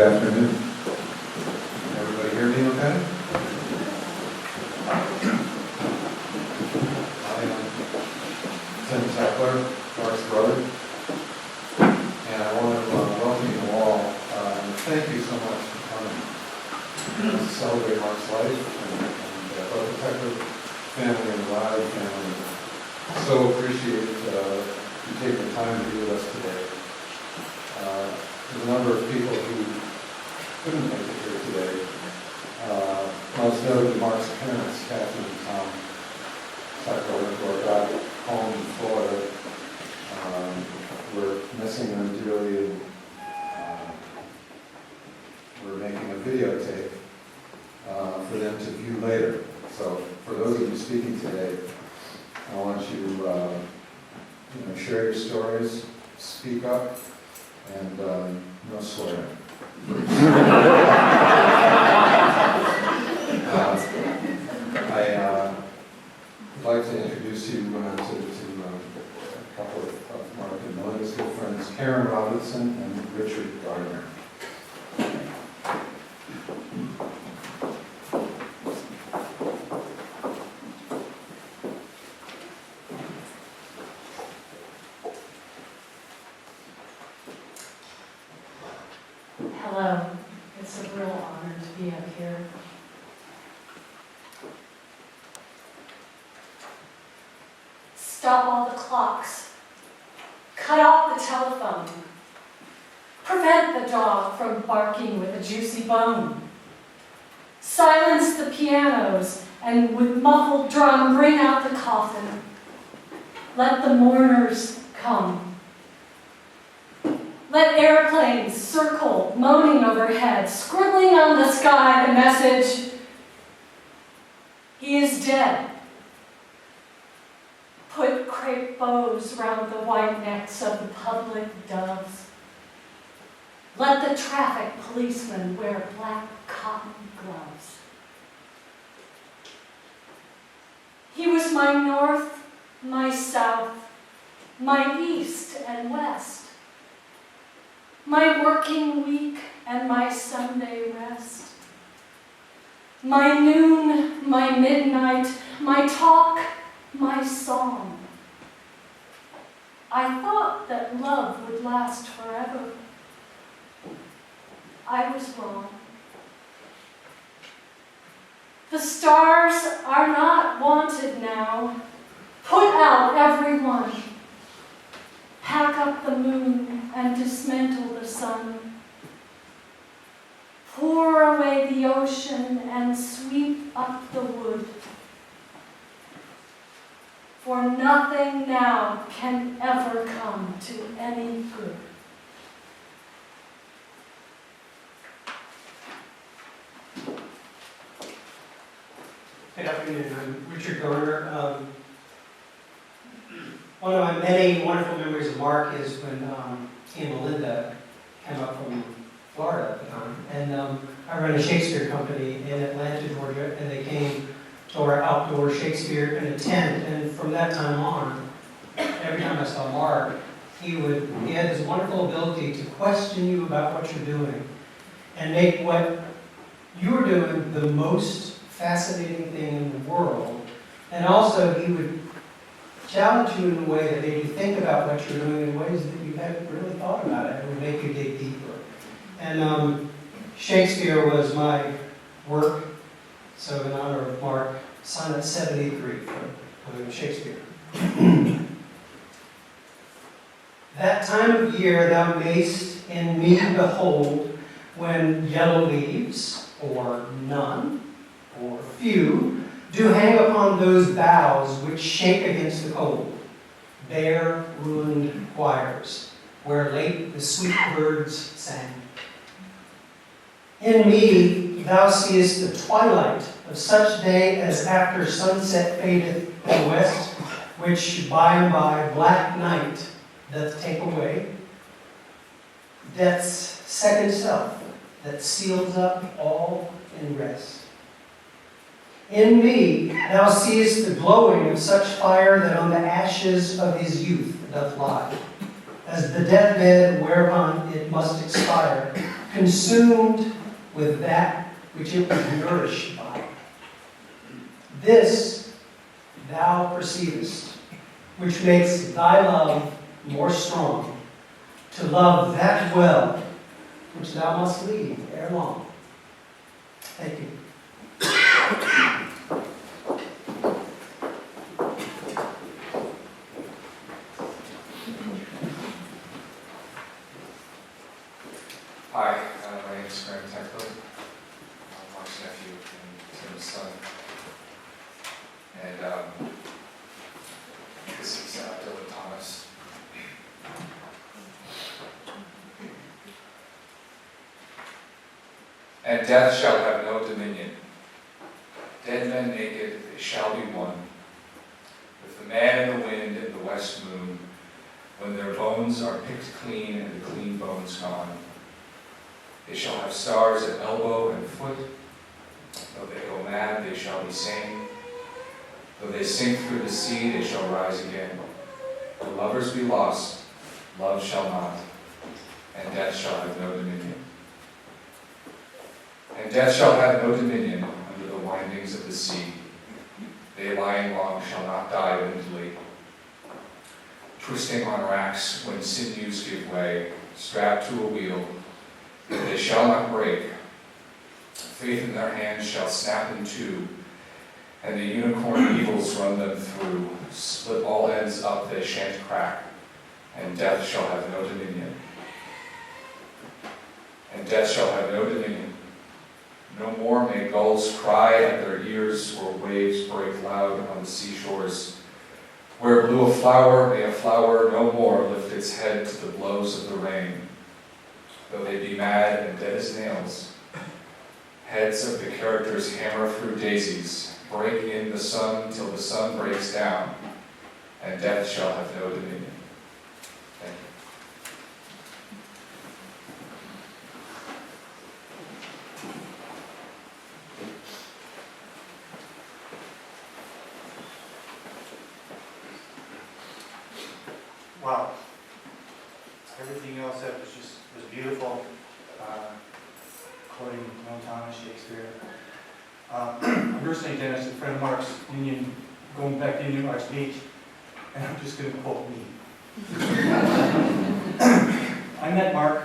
afternoon. Can everybody hear me okay? I am Mark Techler, Mark's brother, and I want to welcome you all and thank you so much for coming to celebrate Mark's life and both the Techler family and the Lally family. So appreciate you taking the time to be with us today. There's a number of people who couldn't make it here today. Most notably Mark's parents, Kathy and Tom Techler, who are back home in Florida. We're missing them dearly, and we're making a videotape for them to view later. So for those of you speaking today, I want you to share your stories, speak up, and no swearing. I'd like to introduce you to a couple of Mark and Melinda's good friends, Karen Robinson and Richard Gardner. Hello, it's a real honor to be up here. Stop all the clocks. Cut off the telephone. Prevent the dog from barking with a juicy bone. Silence the pianos and with muffled drum bring out the coffin. Let the mourners come. Let airplanes circle, moaning overhead, scribbling on the sky the message, he is dead. Put crepe bows round the white necks of the public doves. Let the traffic policemen wear black cotton gloves. He was my north, my south, my east and west. My working week and my Sunday rest. My noon, my midnight, my talk, my song. I thought that love would last forever. I was wrong. The stars are not wanted now. Put out everyone. Pack up the moon and dismantle the sun. Pour away the ocean and sweep up the wood. For nothing now can ever come to any good. Good afternoon, I'm Richard Gardner. One of my many wonderful memories of Mark is when he and Melinda came up from Florida at the time. And I run a Shakespeare company in Atlanta, Georgia, and they came to our outdoor Shakespeare in a tent. And from that time on, every time I saw Mark, he had this wonderful ability to question you about what you're doing and make what you were doing the most fascinating thing in the world. And also, he would challenge you in a way that made you think about what you're doing in ways that you hadn't really thought about it. It would make you dig deeper. And Shakespeare was my work, so in honor of Mark, Sonnet 73 from William Shakespeare. That time of year thou mayst in me behold, when yellow leaves, or none, or few, do hang upon those boughs which shake against the cold, bare, ruined choirs, where late the sweet birds sang. In me thou seest the twilight of such day as after sunset fadeth in the west, which by and by black night doth take away, death's second self that seals up all in rest. In me thou seest the glowing of such fire that on the ashes of his youth doth lie, as the deathbed whereon it must expire, consumed with that which it was nourished by. This thou perceivest, which makes thy love more strong, to love that well which thou must leave ere long. Thank you. Hi, my name is Mark Techler. I'm Mark's nephew and Tim's son. And this is Dylan Thomas. And death shall have no dominion. Dead men naked, they shall be one. With the man in the wind and the west moon, when their bones are picked clean and the clean bones gone. They shall have stars at elbow and foot. Though they go mad, they shall be sane. Though they sink through the sea, they shall rise again. Though lovers be lost, love shall not, and death shall have no dominion. And death shall have no dominion under the windings of the sea. They lying long shall not die windily, twisting on racks when sinews give way, strapped to a wheel, that they shall not break. Faith in their hands shall snap in two, and the unicorn eagles run them through. Split all ends up, they shan't crack, and death shall have no dominion. And death shall have no dominion. No more may gulls cry at their ears, or waves break loud on the seashores. Where blew a flower, may a flower no more lift its head to the blows of the rain. Though they be mad and dead as nails, heads of the characters hammer through daisies, break in the sun till the sun breaks down, and death shall have no dominion. Thank you. Wow. Everything else that was beautiful, quoting Thomas, Shakespeare. I'm Bruce St. Dennis, a friend of Mark's, going back to Indian Mark's Beach, and I'm just going to quote me. I met Mark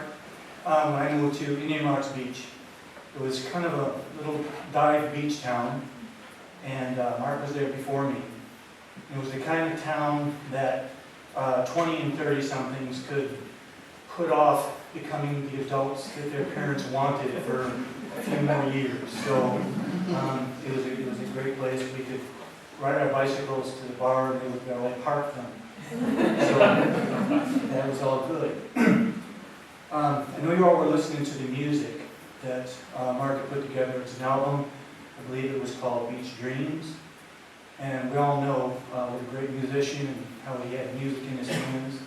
when I moved to Indian Mark's Beach. It was kind of a little dive beach town, and Mark was there before me. It was the kind of town that 20 and 30-somethings could put off becoming the adults that their parents wanted for a few more years. So it was a great place. We could ride our bicycles to the bar and they would go and park them. So that was all good. I know you all were listening to the music that Mark had put together. It's an album. I believe it was called Beach Dreams. And we all know what a great musician and how he had music in his hands.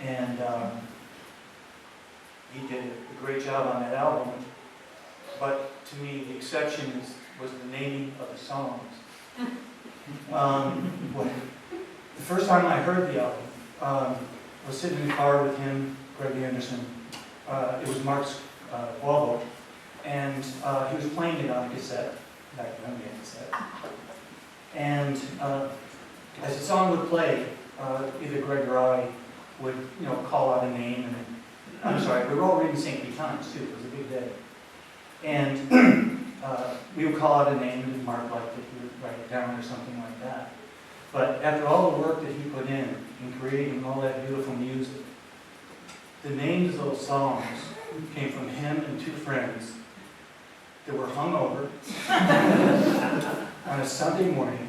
And he did a great job on that album. But to me, the exception was the naming of the songs. The first time I heard the album, I was sitting in the car with him, Greg Anderson. It was Mark's Volvo. And he was playing it on a cassette. Back then we had cassette. And as the song would play, either Greg or I would, call out a name. And I'm sorry, we were all reading St. Pete Times too. It was a big day. And we would call out a name, and Mark liked it, he would write it down or something like that. But after all the work that he put in creating all that beautiful music, the names of those songs came from him and two friends that were hungover on a Sunday morning,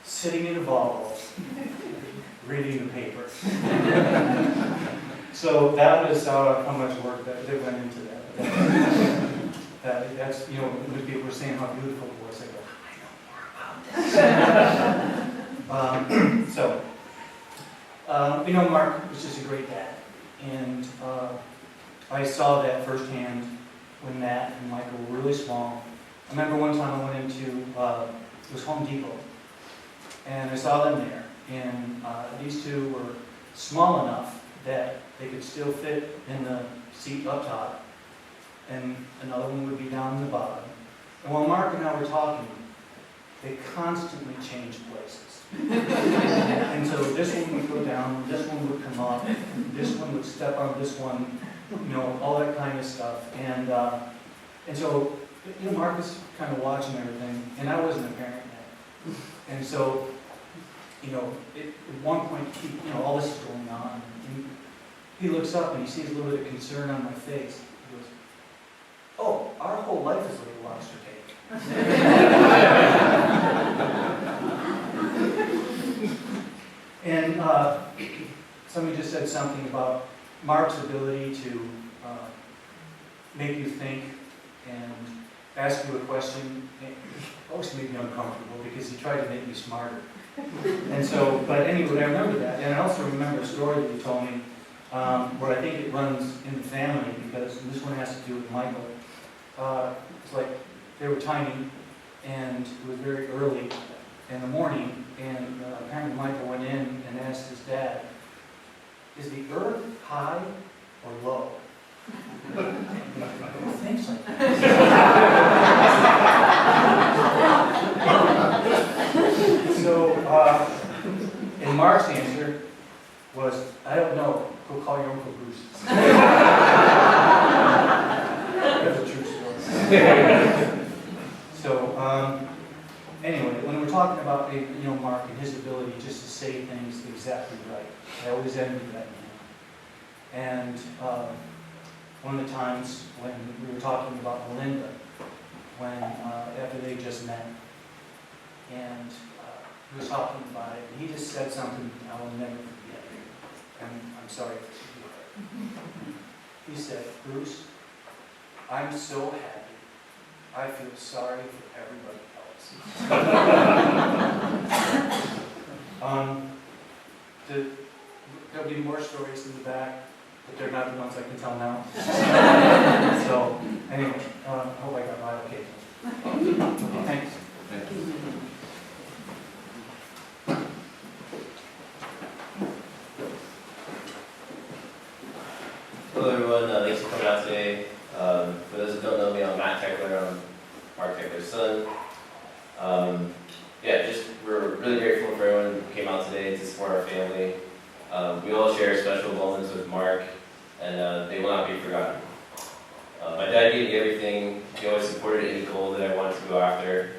sitting in a Volvo, reading the paper. So that was how much work that went into that. That's, when people were saying how beautiful it was, I go, I know more about this. Mark was just a great dad. And I saw that firsthand when Matt and Michael were really small. I remember one time I went into, it was Home Depot, and I saw them there. And these two were small enough that they could still fit in the seat up top, and another one would be down in the bottom. And while Mark and I were talking, they constantly changed places. And so this one would go down, this one would come up, this one would step on this one, you know, all that kind of stuff. And so, you know, Mark was kind of watching everything, and I wasn't a parent yet. And so, you know, at one point, you know, all this is going on. And he looks up and he sees a little bit of concern on my face. He goes, "Oh, our whole life is like a lobster cake." And somebody just said something about Mark's ability to make you think and ask you a question. It always made me uncomfortable because he tried to make me smarter. And so, but anyway, I remember that. And I also remember a story that he told me where I think it runs in the family, because this one has to do with Michael. It's like they were tiny, and it was very early in the morning, and apparently Michael went in and asked his dad, "Is the earth high or low?" Who thinks like that? So, and Mark's answer was, "I don't know. Go call your Uncle Bruce." That's a true story. So, anyway, when we're talking about, you know, Mark and his ability just to say things exactly right, I always envied that in him. And one of the times when we were talking about Melinda, when after they just met, and he was talking about it, and he just said something I will never forget. And I'm sorry for speaking. He said, "Bruce, I'm so happy. I feel sorry for everybody else." There'll be more stories in the back, but they're not the ones I can tell now. So, anyway, I hope I got my okay. Thanks. Thank you. Hello everyone, thanks for coming out today. For those who don't know me, I'm Mark Techler. I'm Mark Techler's son. We're really grateful for everyone who came out today to support our family. We all share special moments with Mark, and they will not be forgotten. My dad gave me everything. He always supported any goal that I wanted to go after.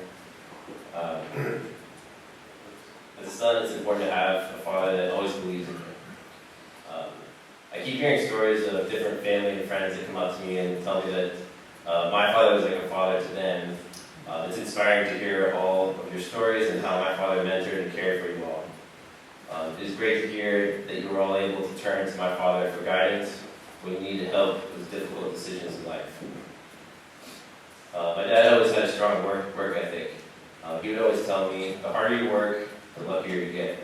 As a son, it's important to have a father that always believes in you. I keep hearing stories of different family and friends that come up to me and tell me that my father was like a father to them. It's inspiring to hear all of your stories and how my father mentored and cared for you all. It is great to hear that you were all able to turn to my father for guidance when you needed help with difficult decisions in life. My dad always had a strong work ethic. He would always tell me, the harder you work, the luckier you get.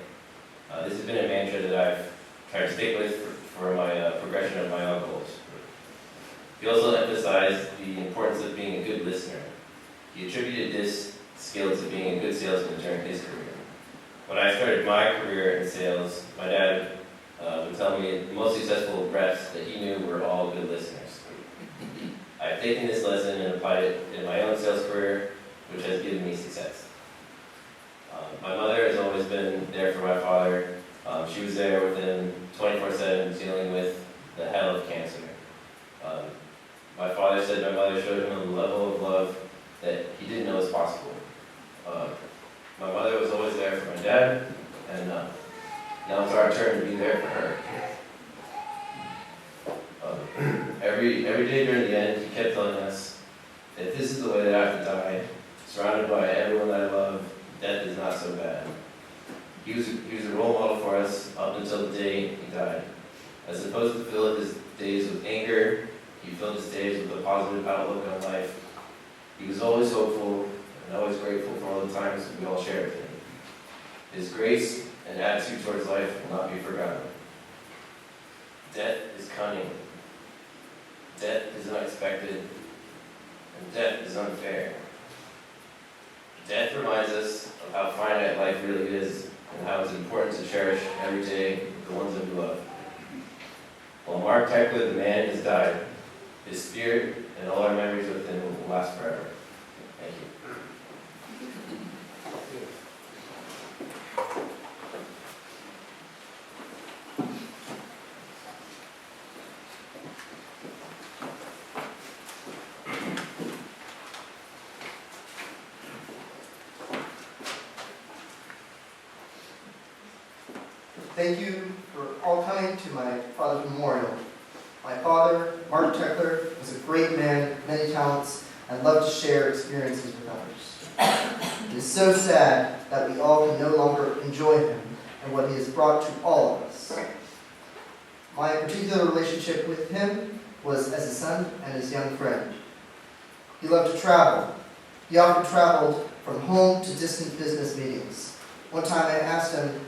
This has been a mantra that I've tried to stick with for my progression of my own goals. He also emphasized the importance of being a good listener. He attributed this skill to being a good salesman during his career. When I started my career in sales, my dad would tell me the most successful reps that he knew were all good listeners. I've taken this lesson and applied it in my own sales career, which has given me success. My mother has always been there for my father. She was there with him 24/7 dealing with the hell of cancer. My father said my mother showed him a level of love that he didn't know was possible. My mother was always there for my dad, and now it's our turn to be there for her. Every day during the end, he kept telling us that this is the way that I have to die, surrounded by everyone that I love. Death is not so bad. He was a role model for us up until the day he died. As opposed to fill his days with anger, he filled his days with a positive outlook on life. He was always hopeful and always grateful for all the times we all shared with him. His grace and attitude towards life will not be forgotten. Death is cunning. Death is unexpected. And death is unfair. Death reminds us of how finite life really is and how it's important to cherish every day the ones that we love. While Mark Techler, the man, has died, his spirit and all our memories with him will last forever. Thank you. Thank you for all coming to my father's memorial. My father, Mark Techler, was a great man with many talents and loved to share experiences with others. It is so sad that we all can no longer enjoy him and what he has brought to all of us. My particular relationship with him was as a son and his young friend. He loved to travel. He often traveled from home to distant business meetings. One time I asked him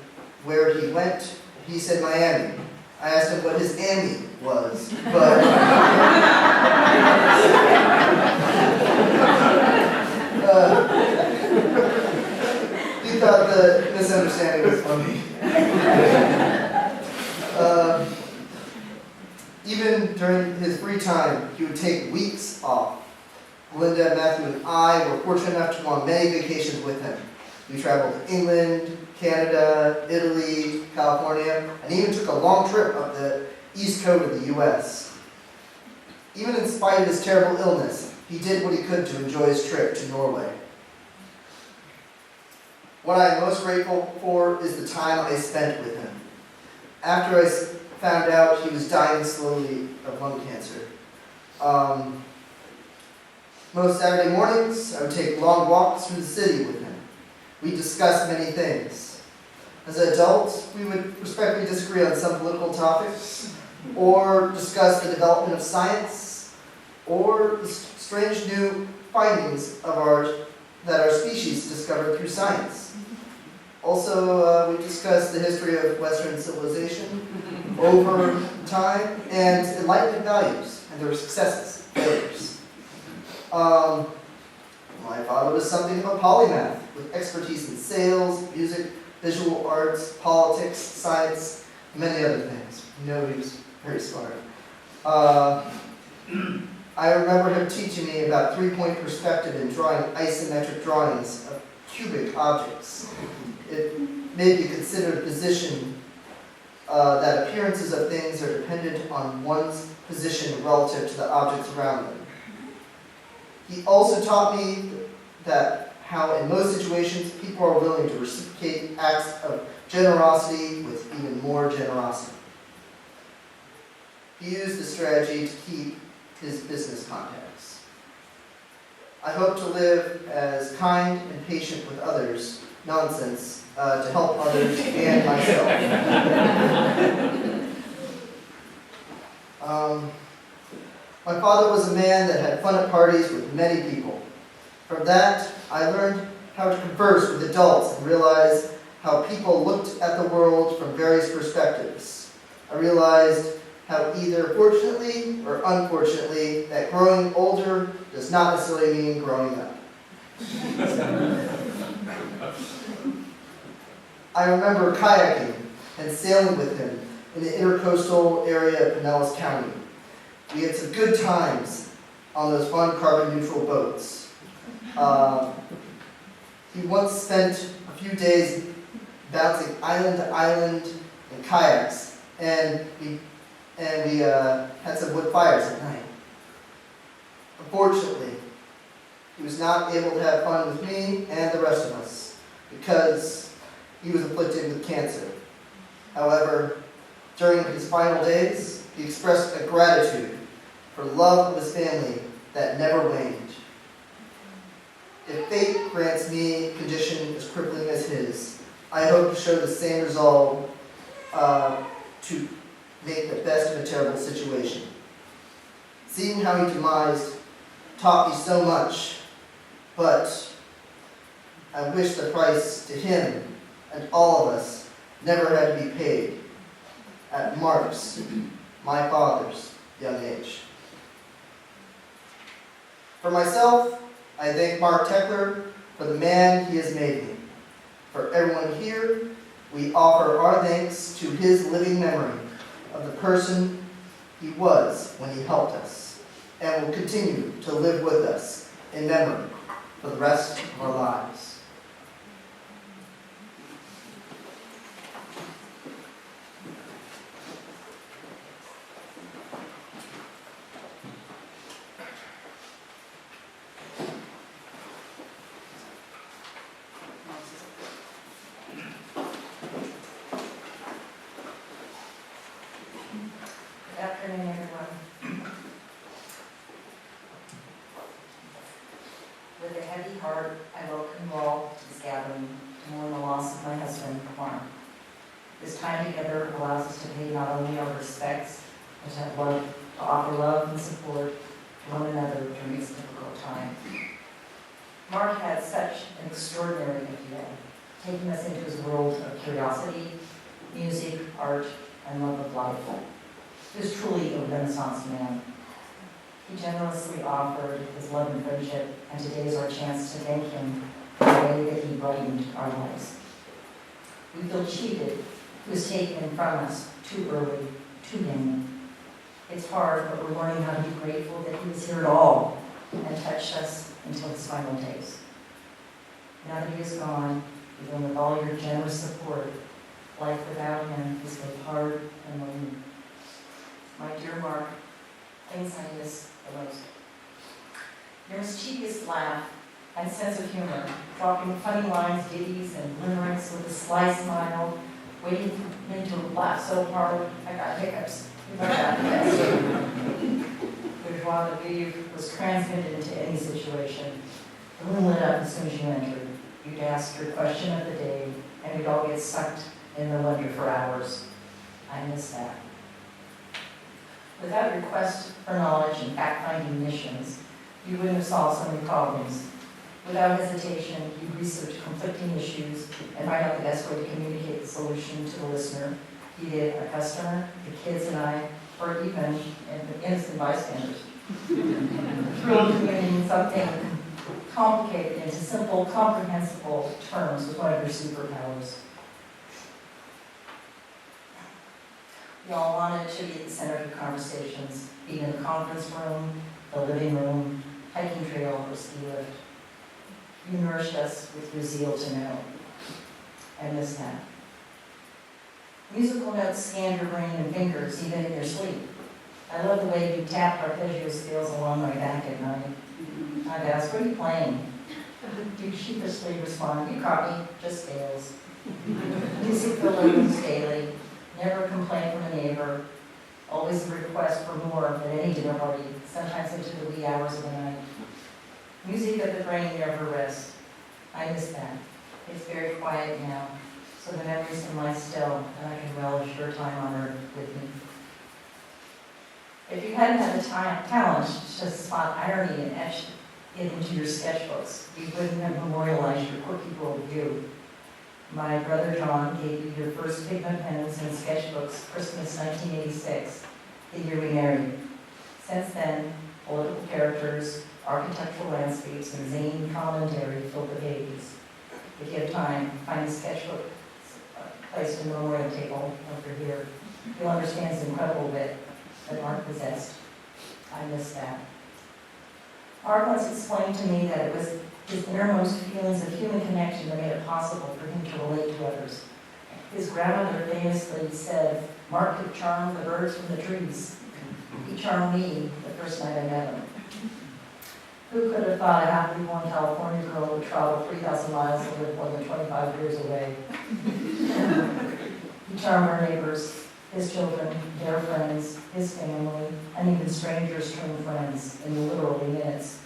where he went. He said Miami. I asked him what his Ammy was, but he thought the misunderstanding was funny. Even during his free time, he would take weeks off. Linda, Matthew, and I were fortunate enough to go on many vacations with him. We traveled to England, Canada, Italy, California, and even took a long trip up the east coast of the U.S. Even in spite of his terrible illness, he did what he could to enjoy his trip to Norway. What I am most grateful for is the time I spent with him. After I found out he was dying slowly of lung cancer, most Saturday mornings, I would take long walks through the city with him. We discussed many things. As adults, we would respectfully disagree on some political topics, or discuss the development of science, or the strange new findings of that our species discovered through science. Also, we discussed the history of Western civilization over time, and Enlightenment values, and their successes, failures. My father was something of a polymath, with expertise in sales, music, visual arts, politics, science, and many other things. You know he was very smart. I remember him teaching me about three-point perspective and drawing isometric drawings of cubic objects. It may be considered a position that appearances of things are dependent on one's position relative to the objects around them. He also taught me that how in most situations people are willing to reciprocate acts of generosity with even more generosity. He used the strategy to keep his business contacts. I hope to live as kind and patient with others, nonsense, to help others and myself. My father was a man that had fun at parties with many people. From that, I learned how to converse with adults and realize how people looked at the world from various perspectives. I realized how either fortunately or unfortunately that growing older does not necessarily mean growing up. I remember kayaking and sailing with him in the intercoastal area of Pinellas County. We had some good times on those fun carbon-neutral boats. He once spent a few days bouncing island to island in kayaks, and we had some wood fires at night. Unfortunately, he was not able to have fun with me and the rest of us because he was afflicted with cancer. However, during his final days, he expressed a gratitude for love of his family that never waned. If fate grants me a condition as crippling as his, I hope to show the same resolve to make the best of a terrible situation. Seeing how he demised taught me so much, but I wish the price to him and all of us never had to be paid at Mark's, my father's, young age. For myself, I thank Mark Techler for the man he has made me. For everyone here, we offer our thanks to his living memory of the person he was when he helped us, and will continue to live with us in memory for the rest of our lives. Good afternoon, everyone. With a heavy heart, I welcome you all to this gathering to mourn the loss of my husband, Mark. This time together allows us to pay not only our respects, but to offer love and support to one another during this difficult time. Mark had such an extraordinary idea, taking us into his world of curiosity, music, art, and love of life. He was truly a Renaissance man. He generously offered his love and friendship, and today is our chance to thank him for the way that he brightened our lives. We feel cheated. He was taken from us too early, too young. It's hard, but we're learning how to be grateful that he was here at all and touched us until his final days. Now that he is gone, even with all your generous support, life without him is both hard and lonely. My dear Mark, things I miss the most. Your mischievous laugh and sense of humor, dropping funny lines, ditties, and limericks with a sly smile, waiting for me to laugh so hard I got hiccups. You know that, yes. The joie de vivre was transmitted into any situation. The room lit up as soon as you entered. You'd ask your question of the day, and we'd all get sucked in the wonder for hours. I miss that. Without your quest for knowledge and fact-finding missions, you wouldn't have solved so many problems. Without hesitation, you researched conflicting issues and find out the best way to communicate the solution to the listener, be it a customer, the kids and I, or even innocent bystanders. Through communicating something complicated into simple, comprehensible terms was one of your superpowers. We all wanted to be at the center of your conversations, be in the conference room, the living room, hiking trail, or ski lift. You nourished us with your zeal to know. I miss that. Musical notes scanned your brain and fingers, even in your sleep. I love the way you tapped arpeggio scales along my back at night. I'd ask, what are you playing? You'd sheepishly respond, you caught me, just scales. Music balloons daily. Never complained from a neighbor, always a request for more than any dinner party, sometimes into the wee hours of the night. Music of the brain never rests. I miss that. It's very quiet now, so the memories can lie still, and I can relish your time on earth with me. If you hadn't had the talent to spot irony and etch it into your sketchbooks, you wouldn't have memorialized your quirky worldview. My brother John gave you your first pigment pens and sketchbooks Christmas 1986, the year we married. Since then, political characters, architectural landscapes, and zany commentary filled the pages. If you have time, find a sketchbook placed in the memorial table over here. You'll understand the incredible wit that Mark possessed. I miss that. Mark once explained to me that it was his innermost feelings of human connection that made it possible for him to relate to others. His grandmother famously said, Mark could charm the birds from the trees. He charmed me the first night I met him. Who could have thought a happily born California girl would travel 3,000 miles and live more than 25 years away? He charmed our neighbors, his children, their friends, his family, and even strangers turned friends in literally minutes.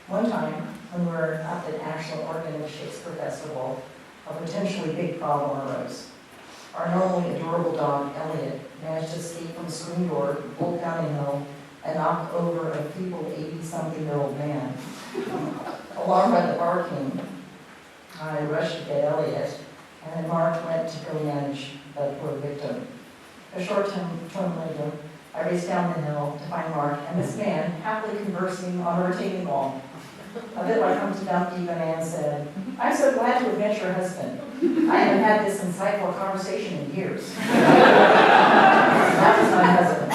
One time, when we were at the National Organ and Shakespeare Festival, a potentially big problem arose. Our normally adorable dog, Elliot, managed to escape from a screen door, bolt down a hill, and knock over a feeble 80-something-year-old man. Alarmed by the barking, I rushed to get Elliot, and then Mark went to go manage the poor victim. A short time later, I raced down the hill to find Mark and this man happily conversing on a retaining wall. A bit like Humpty Dumpty, the man said, I'm so glad to have met your husband. I haven't had this insightful conversation in years. That was my husband.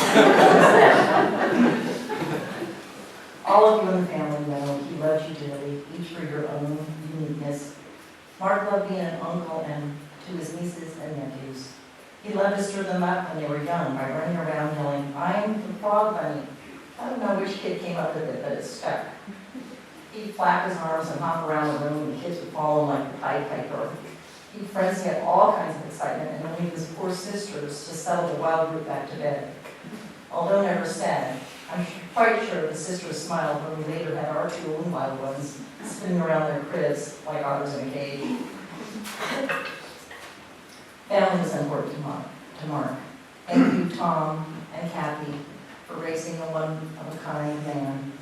All of you in the family know he loved you dearly, each for your own uniqueness. Mark loved being an uncle and to his nieces and nephews. He loved to stir them up when they were young by running around yelling, "I'm the frog bunny." I don't know which kid came up with it, but it stuck. He'd flap his arms and hop around the room, and kids would follow him like the Pied Piper. He'd friends to get all kinds of excitement, and then leave his poor sisters to settle the wild group back to bed. Although never sad, I'm quite sure the sisters smiled when we later had our two own wild ones spinning around their cribs like otters in a cage. Family was important to Mark. Thank you, Tom and Kathy, for raising a one-of-a-kind man.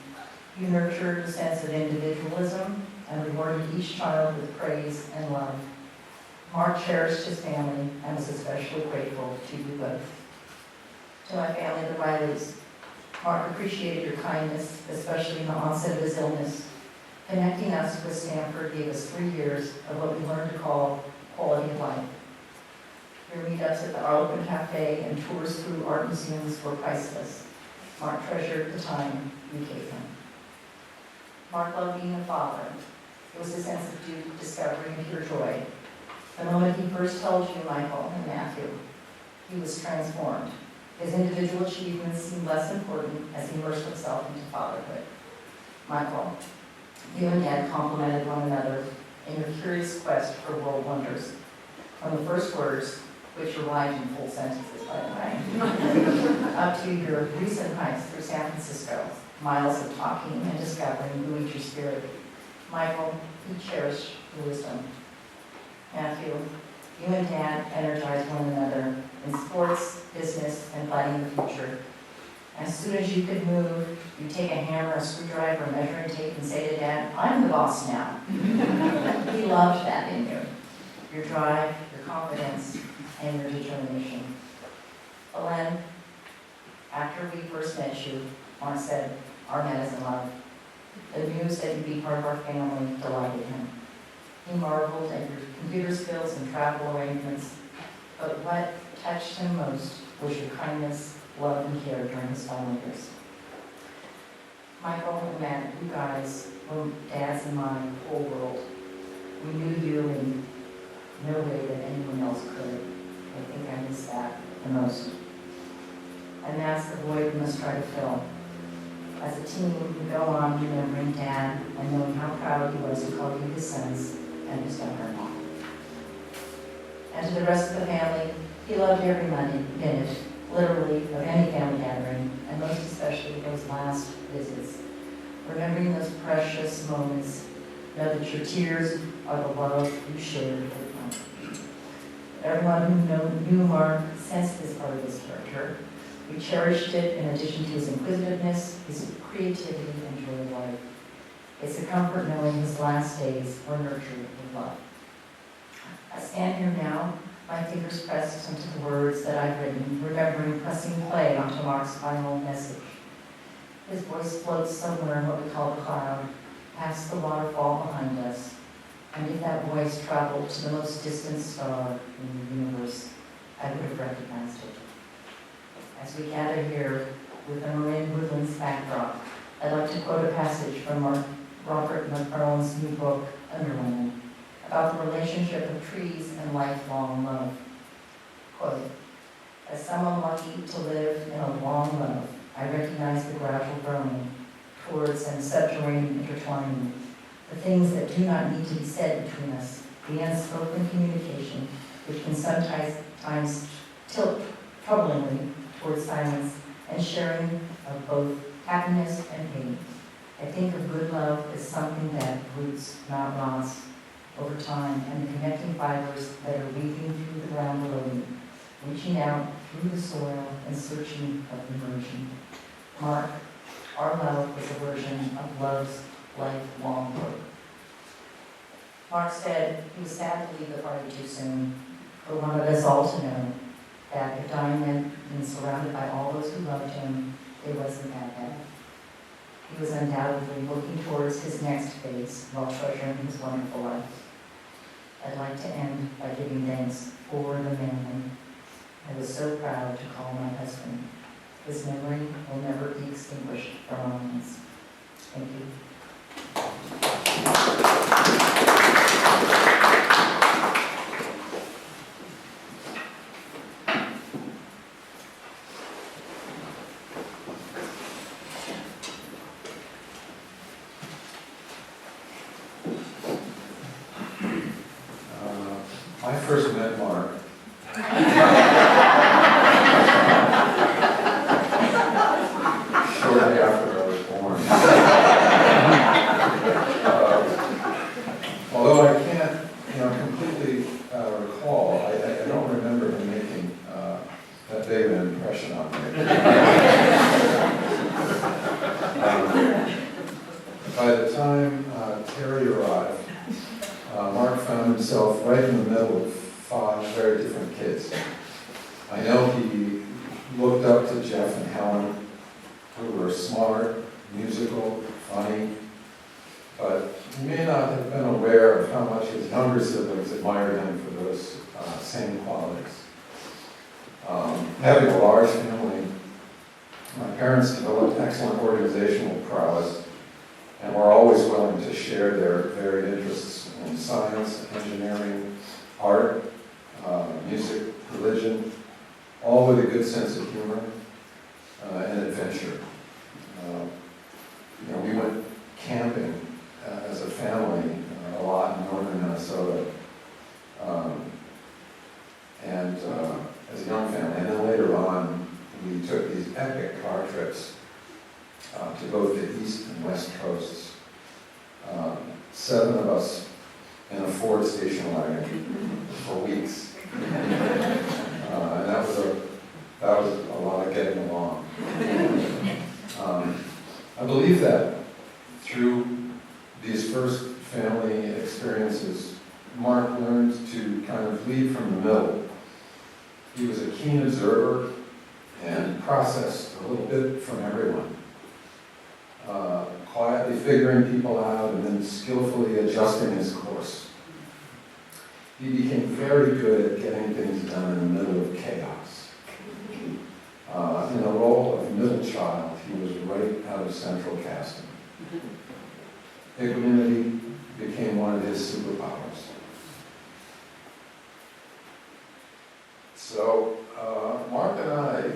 You nurtured a sense of individualism and rewarded each child with praise and love. Mark cherished his family and was especially grateful to you both. To my family, the Rileys, Mark appreciated your kindness, especially in the onset of his illness. Connecting us with Stanford gave us 3 years of what we learned to call quality of life. Your meetups at the Arlequin Cafe and tours through art museums were priceless. Mark treasured the time you gave him. Mark loved being a father. It was a sense of duty, discovery, and pure joy. The moment he first held you, Michael and Matthew, he was transformed. His individual achievements seemed less important as he immersed himself into fatherhood. Michael, you and Dad complemented one another in your curious quest for world wonders. From the first words, which arrived in full sentences, by the way, up to your recent hikes through San Francisco, miles of talking and discovering buoyed your spirit. Michael, you cherished your wisdom. Matthew, you and Dad energized one another in sports, business, and planning the future. As soon as you could move, you'd take a hammer, a screwdriver, a measuring tape, and say to Dad, "I'm the boss now." He loved that in you. Your drive, your confidence, and your determination. Ellen, after we first met you, Mark said, "Our man is in love." The news that you'd be part of our family delighted him. He marveled at your computer skills and travel arrangements, but what touched him most was your kindness, love, and care during his final years. Michael and Matt, you guys were Dad's and my whole world. We knew you in no way that anyone else could. I think I miss that the most. And that's the void we must try to fill. As a team, we go on remembering Dad and knowing how proud he was to call you his sons and his daughter-in-law. And to the rest of the family, he loved every minute, literally, of any family gathering, and most especially those last visits. Remembering those precious moments, know that your tears are the love you shared with them. Everyone who knew Mark sensed this part of his character. We cherished it in addition to his inquisitiveness, his creativity, and joy of life. It's a comfort knowing his last days were nurtured with love. I stand here now, my fingers pressed into the words that I've written, remembering pressing play onto Mark's final message. His voice floats somewhere in what we call the cloud, past the waterfall behind us. And if that voice traveled to the most distant star in the universe, I would have recognized it. As we gather here with the Marin Woodlands backdrop, I'd like to quote a passage from Robert McFarlane's new book, Underland, about the relationship of trees and lifelong love. Quote, "As someone lucky to live in a long love, I recognize the gradual growing towards and subterranean intertwining, the things that do not need to be said between us, the unspoken communication, which can sometimes tilt troublingly towards silence and sharing of both happiness and pain. I think of good love as something that roots, not rots, over time, and the connecting fibers that are weaving through the ground below me, reaching out through the soil and searching of immersion. Mark, our love is a version of love's lifelong work." Mark said he was sad to leave the party too soon, but wanted us all to know that if dying meant being surrounded by all those who loved him, it wasn't that bad. He was undoubtedly looking towards his next phase while treasuring his wonderful life. I'd like to end by giving thanks for the man I was so proud to call my husband. His memory will never be extinguished from our minds. Thank you. I first met Mark. Shortly after I was born. Although I can't, completely recall, I don't remember him making that big of an impression on me. By the time Terry arrived, Mark found himself right in the middle of 5 very different kids. I know he looked up to Jeff and Helen, who were smart, musical, funny, but he may not have been aware of how much his younger siblings admired him for those same qualities. Having a large family, my parents developed excellent organizational prowess and were always willing to share their varied interests in science, engineering, art, music, religion, all with a good sense of humor and adventure. We went camping as a family a lot in northern Minnesota, and as a young family. And then later on, we took these epic car trips to both the east and west coasts. 7 of us in a Ford station wagon for weeks. And that was a lot of getting along. I believe that through these first family experiences, Mark learned to kind of lead from the middle. He was a keen observer and processed a little bit from everyone. Quietly figuring people out and then skillfully adjusting his course. He became very good at getting things done in the middle of chaos. In the role of middle child, he was right out of central casting. Equanimity became one of his superpowers. So, Mark and I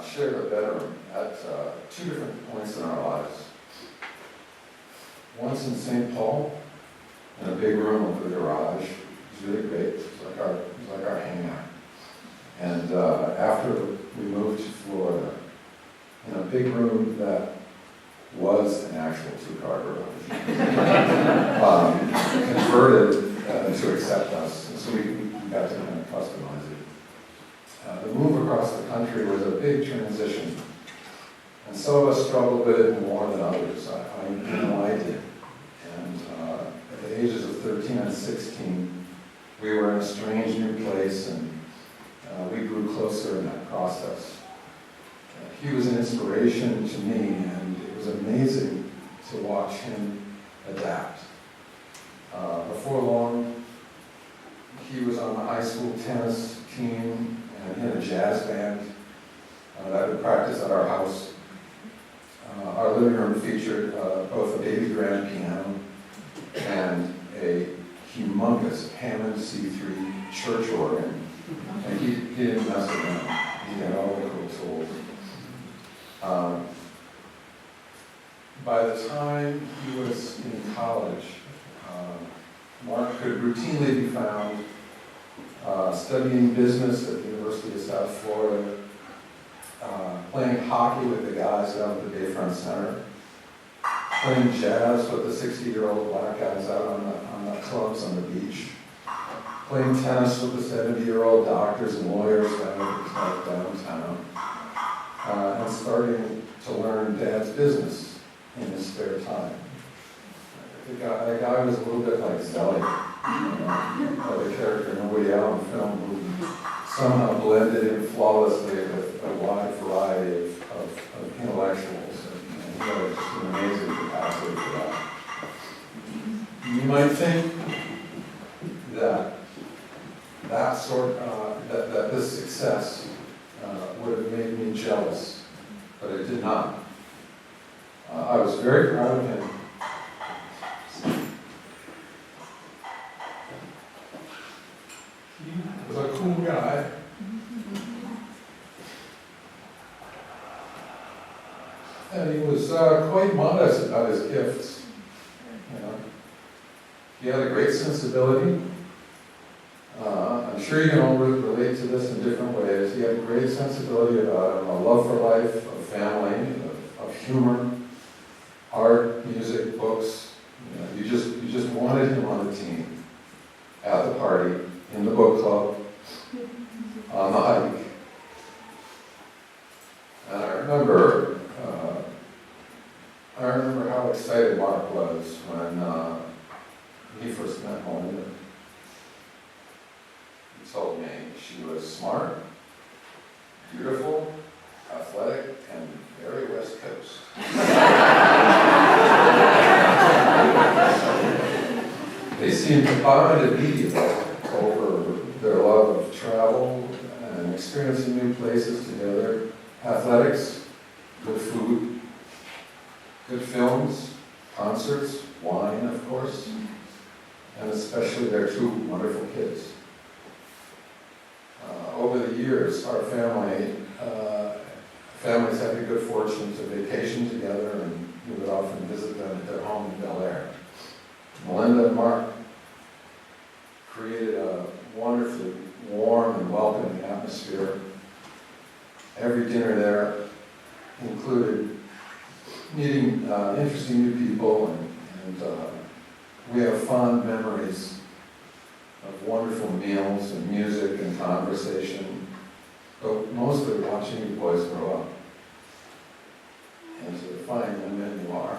shared a bedroom at 2 different points in our lives. Once in St. Paul, in a big room over the garage. It was really great. It was like our hangout. And after we moved to Florida, in a big room that was an actual 2-car garage, converted to accept us. And so we got to kind of customize it. The move across the country was a big transition, and some of us struggled with it more than others. I did. And at the ages of 13 and 16, we were in a strange new place, and we grew closer in that process. He was an inspiration to me, and it was amazing to watch him adapt. Before long, he was on the high school tennis team and in a jazz band that would practice at our house. Our living room featured both a baby grand piano and a humongous Hammond C3 church organ. And he didn't mess around. He had all the cool tools. By the time he was in college, Mark could routinely be found studying business at the University of South Florida, playing hockey with the guys out at the Bayfront Center, playing jazz with the 60-year-old black guys out on the clubs on the beach, playing tennis with the 70-year-old doctors and lawyers downtown, and starting to learn Dad's business in his spare time. The guy was a little bit like Zelly, the character in a Woody Allen film who somehow blended in flawlessly with a wide variety of intellectuals, and he had just an amazing capacity for that. You might think that sort of jealous, but it did not. I was very proud of him. He was a cool guy. And he was quite modest about his gifts. You know. He had a great sensibility. I'm sure you can all relate to this in different ways. He had a great sensibility about a love for life, of family, of humor, art, music, books. You know, you just wanted him on the team, at the party, in the book club, on the hike. And I remember how excited Mark was when he first met Melinda. He told me she was smart, beautiful, athletic, and very West Coast. They seemed to bond immediately over their love of travel and experiencing new places together. Athletics, good food, good films, concerts, wine, of course, and especially their two wonderful kids. Over the years, our families had the good fortune to vacation together, and we would often visit them at their home in Bel Air. Melinda and Mark created a wonderfully warm and welcoming atmosphere. Every dinner there included meeting interesting new people, and we have fond memories of wonderful meals and music and conversation, but mostly watching you boys grow up into the fine young men you are.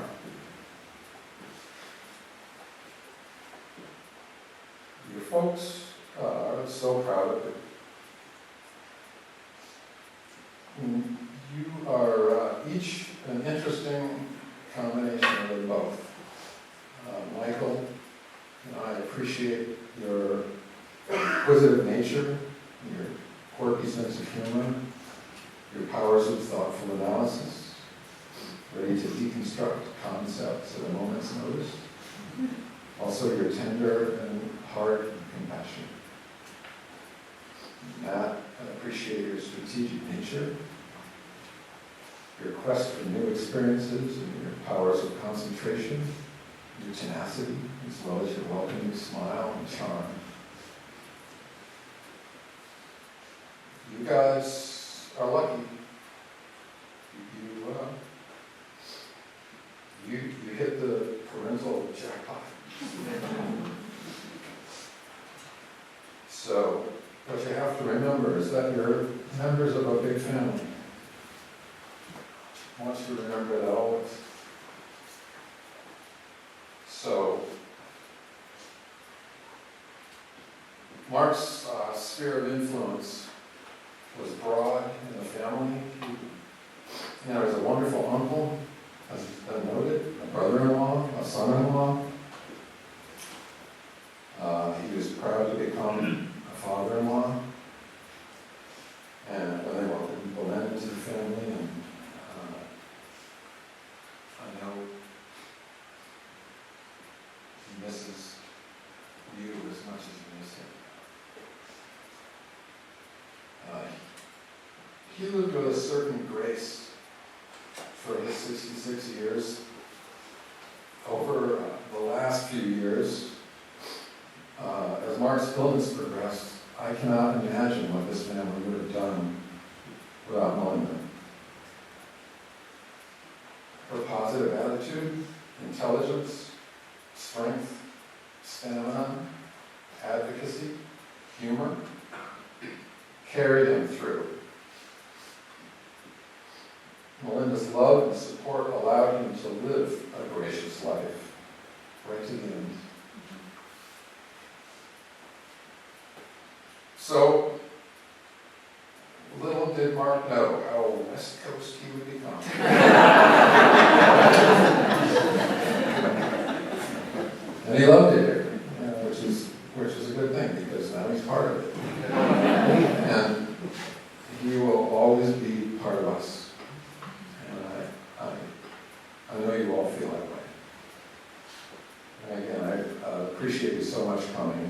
Your folks are so proud of you. You are each an interesting combination of them both. Michael, I appreciate your inquisitive nature, your quirky sense of humor, your powers of thoughtful analysis, ready to deconstruct concepts at a moment's notice. Also your tender and heart and compassion. Matt, I appreciate your strategic nature, your quest for new experiences and your powers of concentration, your tenacity, as well as your welcoming smile and charm. You guys are lucky. You hit the parental jackpot. So, what you have to remember is that you're members of a big family. I want you to remember that always. So, Mark's sphere of influence was broad in the family. He was a wonderful uncle, as I noted, a brother-in-law, a son-in-law. He was proud to become a father-in-law. And when they welcomed Belinda into the family, and I know he misses you as much as you miss him. He lived with a certain grace for his 66 years. Over the last few years, as Mark's illness progressed, I cannot imagine what this family would have done without Melinda. Her positive attitude, intelligence, strength, stamina, advocacy, humor, carried him through. Melinda's love and support allowed him to live a gracious life, right to the end. So, little did Mark know how West Coast he would become. And he loved it here, which is a good thing, because now he's part of it. And he will always be part of us. so much coming.